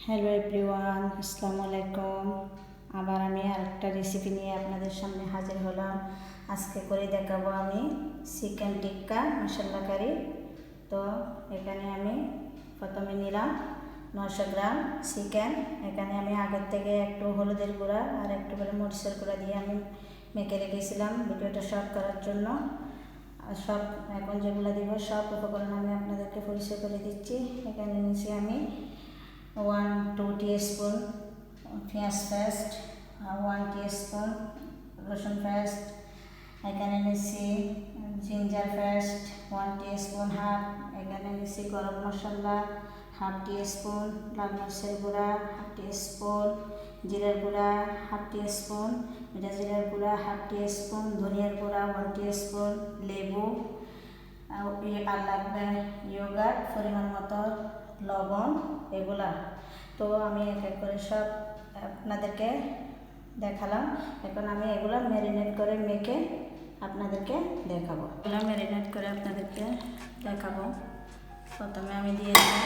Hello everyone, আসসালামু আলাইকুম। আবার আমি আরেকটা রেসিপি নিয়ে আপনাদের সামনে হাজির হলাম। আজকে করে দেখাবো আমি চিকেন টিক্কা মশলা কারি। তো এখানে আমি প্রথমে নিলাম 900 গ্রাম চিকেন। এখানে আমি আগের থেকে একটু হলুদের গুঁড়া আর একটু করে মরিচের গুঁড়া দিয়ে আমি মেখে রেখেছিলাম ভিডিওটা শর্ট করার জন্য। আর সব এখন যেগুলো দিব সব উপকরণ আমি আপনাদেরকে পরিচয় করে দিচ্ছি। এখানে নিয়েছি আমি 1-2 টিস্পুন পেঁয়াজ পেস্ট, 1 টিস্পুন রসুন পেস্ট। এখানে নিচ্ছি জিঞ্জার পেস্ট 1 টিস্পুন হাফ। এখানে নিচ্ছি গরম মশলা হাফ টিস্পুন, লাল মরিচের গুঁড়া হাফ টিস্পুন, জিরার গুঁড়া হাফ টিস্পুন, এটা জিরার গুঁড়া হাফ টিস্পুন, ধনিয়ার গুঁড়া 1 টিস্পুন, লেবু আর লাগবে ইয়োগার্ট পরিমাণ মতো, লবণ, এগুলা। তো আমি এক এক করে সব আপনাদেরকে দেখালাম। এখন আমি এগুলো ম্যারিনেট করে মেখে আপনাদেরকে দেখাবো। এগুলো ম্যারিনেট করে আপনাদেরকে দেখাবো। প্রথমে আমি দিয়ে দেবো,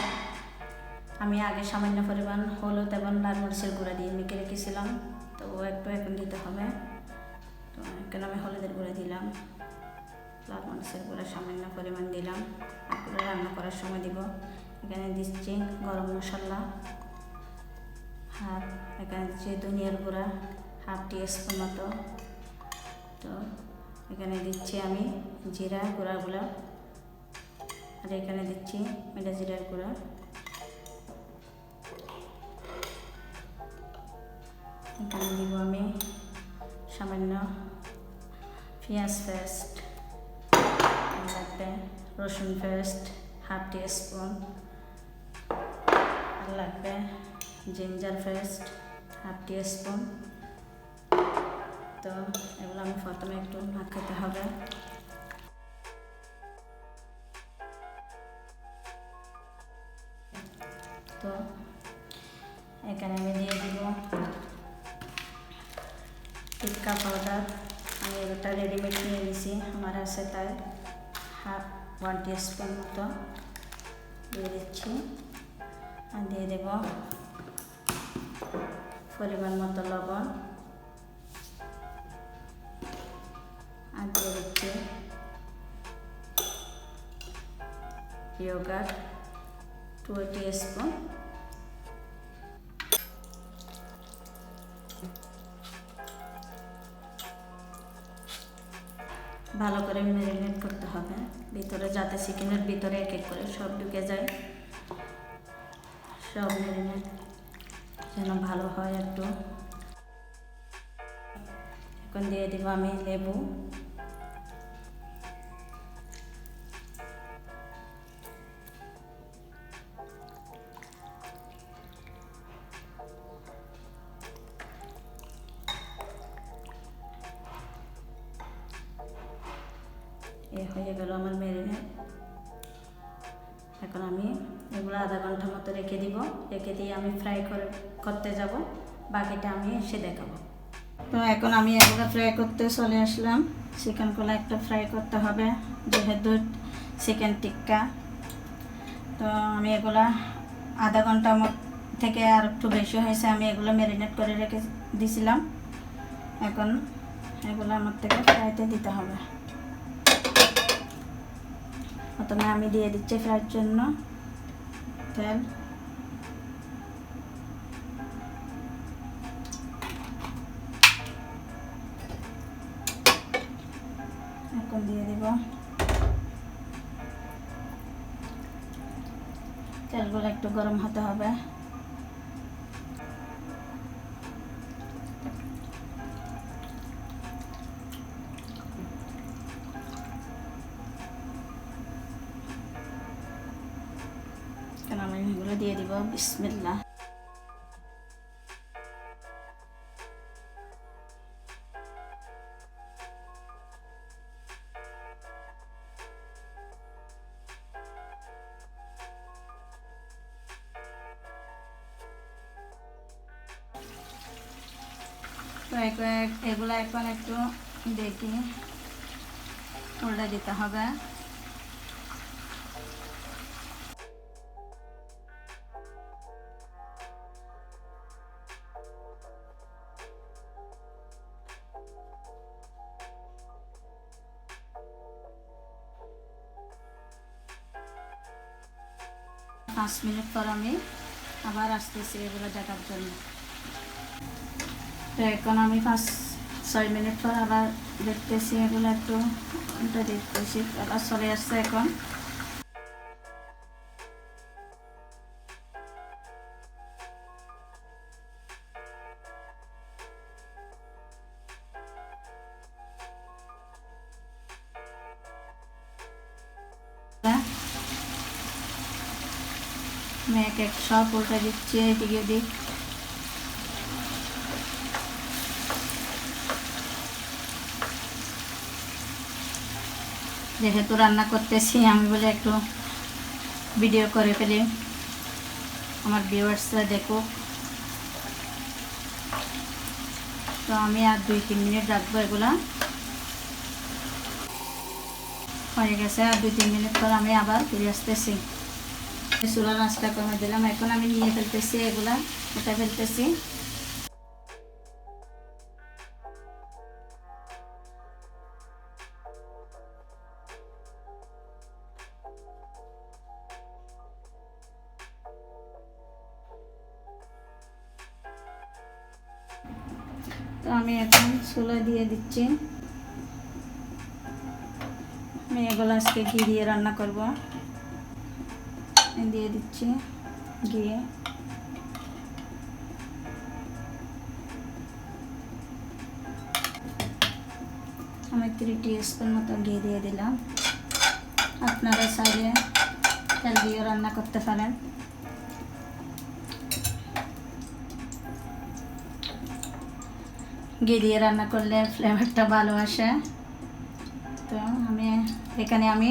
আমি আগে সামান্য পরিমাণ হলুদ এবং লাল মরিচের গুঁড়া দিয়ে মেখে রেখেছিলাম, তো একটু এখন দিতে হবে। তো এখন আমি হলুদের গুঁড়া দিলাম, লাল মরিচের গুঁড়া সামান্য পরিমাণ দিলাম, এগুলো রান্না করার সময় দিব। এখানে দিচ্ছি গরম মশলা হাফ, এখানে দিচ্ছি ধনিয়ার গুঁড়া হাফ টিস্পুন মতো। তো এখানে দিচ্ছি আমি জিরা গুঁড়াগুলো, আর এখানে দিচ্ছি মেডা জিরার গুঁড়া। এখানে দিব আমি সামান্য পেঁয়াজ পেস্ট লাগবে, রসুন পেস্ট হাফ টিস্পুন, আর লাগবে জিঞ্জার পেস্ট হাফ টিস্পুন। তো এগুলো আমি প্রথমে একটু মাখাতে হবে। তো এখানে আমি দিয়ে দিব টিক্কা পাউডার। আমি এটা রেডিমেড নিয়ে নিয়েছি, আমার আছে তাই হাফ 1 টিস্পুন মতো দিয়ে দিচ্ছি। আর দিয়ে দেব পরিমাণ মতো লবণ, আর দিয়ে দিচ্ছি ইয়োগার্ট 2 টিস্পুন। ভালো করে ম্যারিনেট করতে হবে ভিতরে, যাতে চিকেনের ভিতরে এক এক করে সব ঢুকে যায়, সব ম্যারিনেট যেন ভালো হয় একটু। এখন দিয়ে দিব আমি লেবু, এ হয়ে গেল আমার ম্যারিনেট। এখন আমি এগুলো আধা ঘন্টা মতো রেখে দিব, রেখে দিয়ে আমি ফ্রাই করতে যাব, বাকিটা আমি এসে দেখাবো। তো এখন আমি এগুলো ফ্রাই করতে চলে আসলাম। চিকেনগুলো একটা ফ্রাই করতে হবে, যেহেতু চিকেন টিক্কা। তো আমি এগুলা আধা ঘন্টা থেকে আর একটু বেশি হয়েছে, আমি এগুলো ম্যারিনেট করে রেখে দিয়েছিলাম। এখন এগুলো আমার থেকে ফ্রাইতে দিতে হবে। প্রথমে আমি দিয়ে দিচ্ছি ফ্রাইয়ের জন্য তেল। এখন দিয়ে দিব তেলগুলো একটু গরম হতে হবে। এখন আমি এগুলো দিয়ে দিব, বিসমিল্লাহ। তো এগুলো এখন একটু দেখি উল্টে দিতে হবে। 5 মিনিট পর আমি আবার আসতেছি এগুলো দেখার জন্য। তো এখন আমি 5-6 মিনিট পর আবার দেখতেছি, এগুলো একটু দেখতেছি কালার চলে আসছে এখন। আমি এক এক সব উল্টে দিচ্ছি এদিকে দিক। যেহেতু রান্না করতেছি আমি বলে একটু ভিডিও করে ফেলি, আমার ভিউয়ার্সরা দেখুক। তো আমি আর 2-3 মিনিট রাখবো, এগুলা হয়ে গেছে। আর 2-3 মিনিট পর আমি আবার ফিরে আসতেছি। চুলার আঁচটা কমে দিলাম। এখন আমি নিয়ে ফেলতেছি, এগুলা উঠে ফেলতেছি। তো আমি এখন চুলা দিয়ে দিচ্ছি। আমি এগুলো আজকে ঘি দিয়ে রান্না করব। দিয়ে দিচ্ছি ঘি। আমি 3 টিস্পুন মতো ঘি দিয়ে দিলাম। আপনারা চাইলে তেল দিয়েও রান্না করতে পারেন। ঘি দিয়ে রান্না করলে ফ্লেভারটা ভালো আসে। তো এখানে আমি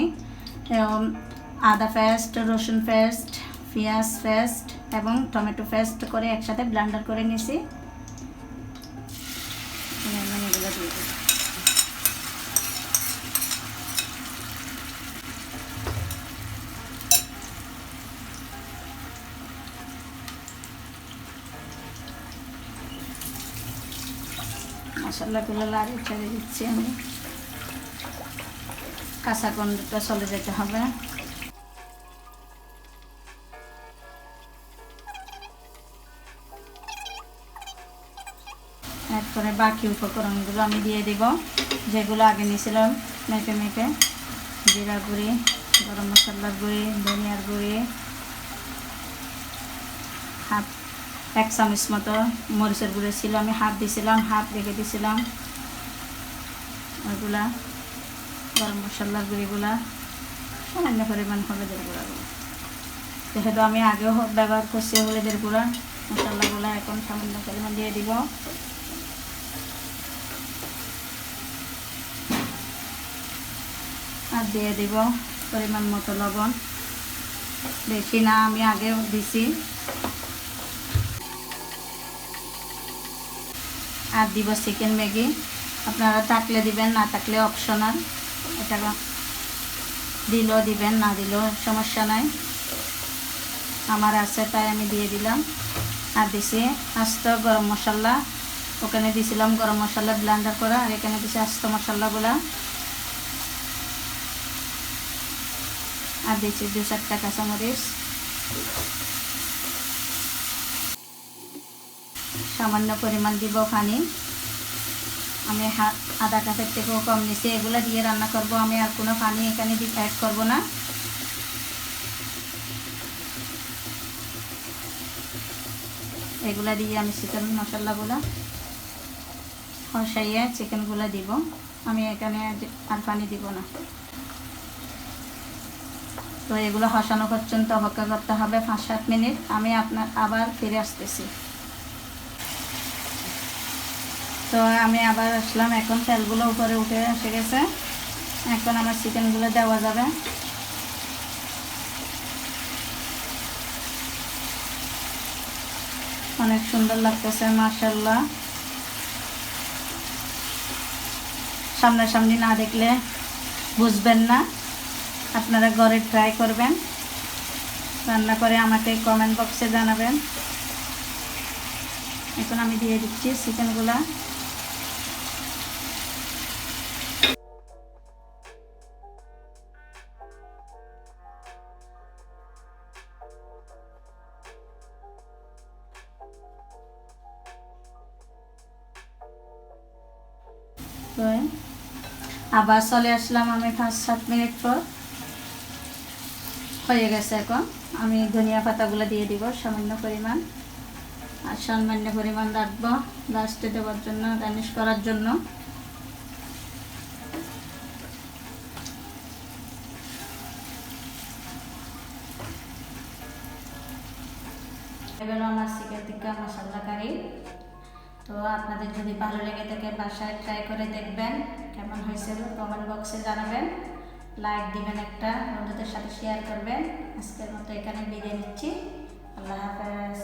আদা পেস্ট, রসুন পেস্ট, পেঁয়াজ পেস্ট এবং টমেটো পেস্ট করে একসাথে ব্লেন্ডার করে নিয়েছি। এগুলো দিয়ে দিই। মশলাগুলো লাড়ে ছেড়ে দিচ্ছি আমি, কাঁচা গন্ধটা চলে যেতে হবে। এরপরে বাকি উপকরণগুলো আমি দিয়ে দিব, যেগুলো আগে নিয়েছিলাম মেপে মেপে। জিরা গুঁড়ি, গরম মশলার গুঁড়ি, ধনিয়ার গুঁড়ি, 1 চামচ মতো মরিচের গুঁড়ি ছিল, আমি হাফ দিছিলাম, হাফ রেখে দিছিলাম। ওইগুলা গরম মশলার গুঁড়িগুলা সামান্য পরিমাণ হলুদের গুঁড়াগুলো, যেহেতু আমি আগেও ব্যবহার করছি হলুদের গুঁড়া। মশলাগুলো এখন সামান্য পরিমাণ দিয়ে দিব। আর দিয়ে দিব পরিমাণ মতো লবণ, বেশি না, আমি আগেও দিছি। আর দিব চিকেন ম্যাগি, আপনারা থাকলে দিবেন, না থাকলে অপশনাল, এটা দিলেও দিবেন, না দিলেও সমস্যা নাই। আমার আছে তাই আমি দিয়ে দিলাম। আর দিছি আস্ত গরম মশলা, ওখানে দিছিলাম গরম মশলা ব্লেন্ডার করা, আর এখানে দিছি আস্ত মশলাগুলা। আর দিচ্ছি 2-4টা কাঁচামরিচ, সামান্য পরিমাণ দিব পানি। আমি আধা কাপের থেকেও কম নিচ্ছি। এগুলো দিয়ে রান্না করব আমি, আর কোনো পানি এখানে অ্যাড করব না। এগুলা দিয়ে আমি চিকেন মশলাগুলো কষাইয়ে চিকেনগুলো দিব। আমি এখানে আর পানি দিব না। তো এগুলো কষানো পর্যন্ত অপেক্ষা করতে হবে 5-7 মিনিট। আমি আবার ফিরে আসতেছি। তো আমি আবার আসলাম, এখন তেলগুলো উপরে উঠে এসে গেছে। এখন আমার চিকেনগুলো দেওয়া যাবে। অনেক সুন্দর লাগতেছে মাশাআল্লাহ। সামনাসামনি না দেখলে বুঝবেন না, আপনারা ঘরে ট্রাই করবেন, রান্না করে আমাকে কমেন্ট বক্সে জানাবেন। এখন আমি দিয়ে দিচ্ছি চিকেনগুলা। তো আবার চলে আসলাম আমি 5-7 মিনিট পর। হয়ে গেছে। এখন আমি ধনিয়া পাতাগুলো দিয়ে দিব সামান্য পরিমাণ, আর সামান্য পরিমাণ রাখবো লাস্টে দেওয়ার জন্য, গার্নিশ করার জন্য। এগুলো আমার চিকেন টিক্কা মশলা কারি। তো আপনাদের যদি ভালো লেগে থাকে বাসায় ট্রাই করে দেখবেন, কেমন হয়েছে কমেন্ট বক্সে জানাবেন, লাইক দিবেন, একটা বন্ধুদের সাথে শেয়ার করবেন। আজকের মতো এখানে বিদায় নিচ্ছি। আল্লাহ হাফেজ।